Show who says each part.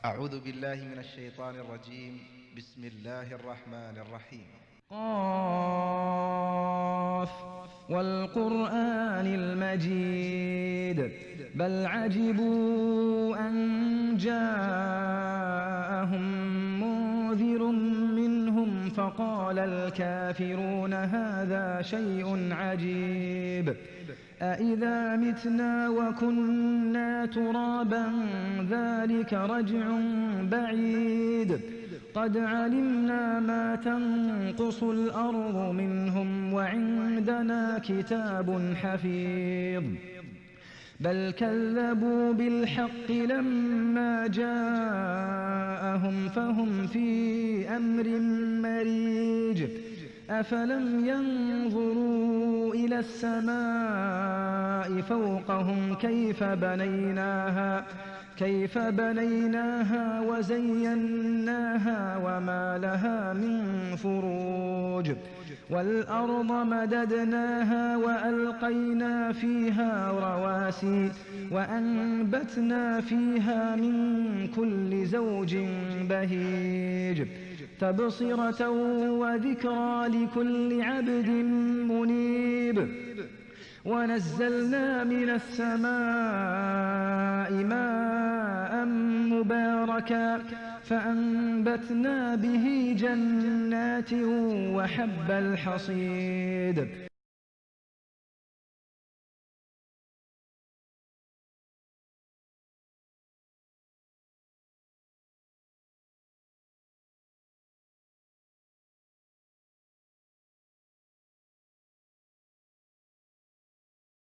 Speaker 1: أعوذ بالله من الشيطان الرجيم. بسم الله الرحمن الرحيم.
Speaker 2: قاف والقرآن المجيد بل عجبوا أن جاءهم منذر منهم فقال الكافرون هذا شيء عجيب أإذا متنا وكنا ترابا ذلك رجع بعيد قد علمنا ما تنقص الأرض منهم وعندنا كتاب حفيظ بل كذبوا بالحق لما جاءهم فهم في أمر مريج أفلم ينظروا إلى السماء فوقهم كيف بنيناها وزيناها وما لها من فروج والأرض مددناها وألقينا فيها رواسي وأنبتنا فيها من كل زوج بهيج تبصرة وذكرى لكل عبد منيب ونزلنا من السماء ماء مباركا فأنبتنا به جنات وحب الحصيد